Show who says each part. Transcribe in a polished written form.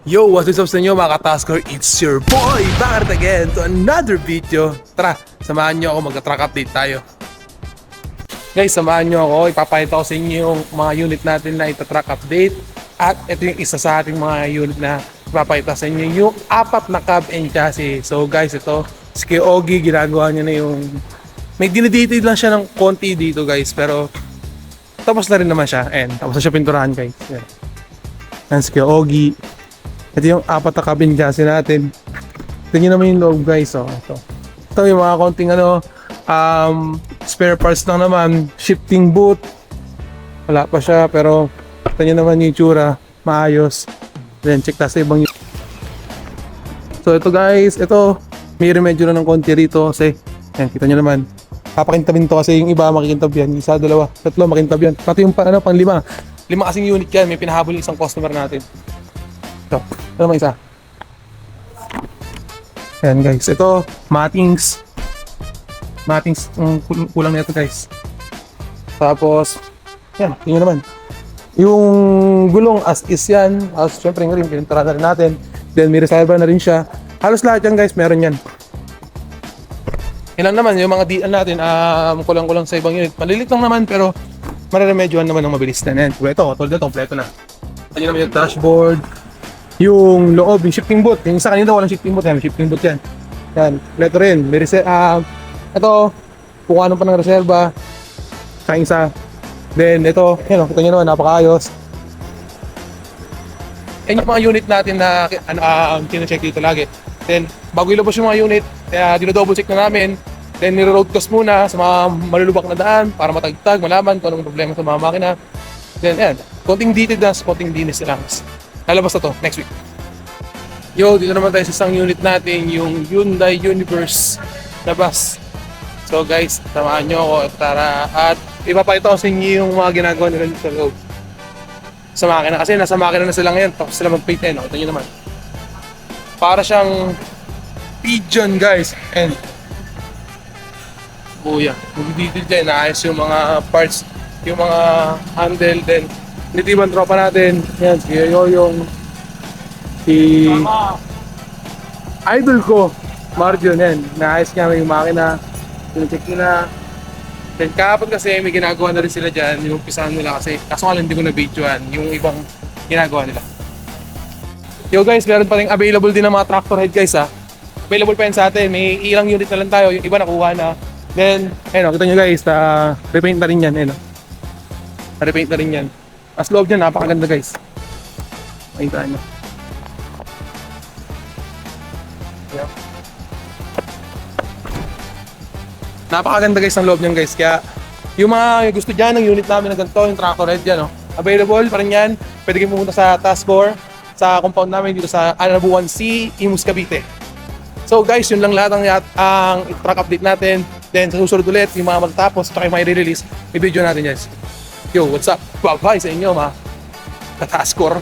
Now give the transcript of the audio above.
Speaker 1: Yo, what's up sa inyo mga katasker? It's your boy back again to another video. Tara, samahan nyo ako, mag-track update tayo. Guys, samahan nyo ako, ipapakita ko sa inyo yung mga unit natin na ita-track update. At ito yung isa sa ating mga unit na ipapakita sa inyo, yung apat na cab and chassis. So guys, ito, si Ogie, ginagawa niya na yung... May dinidetail lang siya ng konti dito guys, pero tapos na rin naman siya. And tapos na siya pinturahan guys. Yan si Ogie. Ito yung apat na cabin chassis natin. Ito nyo naman yung loob guys. Oh. Ito yung mga konting spare parts lang naman. Shifting boot. Wala pa siya pero ito nyo naman yung itsura. Maayos. Then check tayo sa ibang unit. So ito guys. Ito may remedyo na ng konti rito kasi yan, kita nyo naman. Papakintabin to kasi yung iba makikintab yan. Isa, dalawa, tatlo makintab yan. Pati yung pang lima. Lima kasing unit yan. May pinahabol yung isang customer natin. Ito. Ito naman isa. Ayan guys. Ito, Mattings. Mattings, kulang na ito guys. Tapos, yan, tingnan naman. Yung gulong as is yan. As syempre nga rin, pinintara na rin natin. Then may reservoir na rin siya. Halos lahat yan guys, meron yan. Ilan naman, yung mga DL natin, kulang-kulang sa ibang unit. Malilit lang naman, pero mararemedyohan naman ng mabilis na yan. Ito, tulad na, kompleto na. Ito naman yung dashboard. Yung loob, yung shifting boot. Yung isa kanina walang shifting boot. Yan, shifting boot yan. Yan, kompleto rin. May ito, kung ano pa ng reserva. Sa isa. Then, ito, yan o, kita nyo naman, napakaayos. Yan yung mga unit natin na kina-check dito lagi. Then, bago ilabas yung mga unit, dino-double check na namin. Then, niro-road test muna sa mga malulubak na daan para matagtag, malaman kung anong problema sa mga makina. Then, yan, konting detail na, konting dinis lang. Lalabas na to next week. Yo, dito naman tayo sa isang unit natin, yung Hyundai Universe na bus. So guys, samahan nyo ako at ipapakita ko sa inyo yung mga ginagawa nila sa loob. Sa makina, kasi nasa makina na sila ngayon, tapos sila mag-paint yan. Ito nyo naman. Para siyang pigeon guys. And buya, mag-detail dyan, naayos yung mga parts, yung mga handle, then nitiban tropa natin. Yan, si Yoyong, si idol ko, Marjon, yan. Naayos niya yung makina. Pinacheck nila. Then kahapon kasi may ginagawa na rin sila dyan. Yung umpisahan nila kasi, kaso nga lang hindi ko na-videoan yung ibang ginagawa nila. Yo guys, meron pa rin available din ng mga tractor head guys ha. Available pa yan sa atin. May ilang unit na lang tayo. Yung iba nakuha na. Then, ayun o, kita nyo guys, repaint na rin yan. Ayun o. Repaint na rin yan. As loob niya, napakaganda guys. Makita nyo. Yeah. Napakaganda guys ang loob niyan guys. Kaya yung mga gusto dyan ng unit namin na ganito, yung tractor head yan, available pa rin yan. Pwede kayong pumunta sa Taskor, sa compound namin dito sa Anabuan C, Imus, Cavite. So guys, yun lang lahat ang track update natin. Then sa susunod ulit, yung mga magtapos, tsaka yung mga i-release, i-video natin guys. Yo, what's up? Bye-bye sa inyo mga Taskor.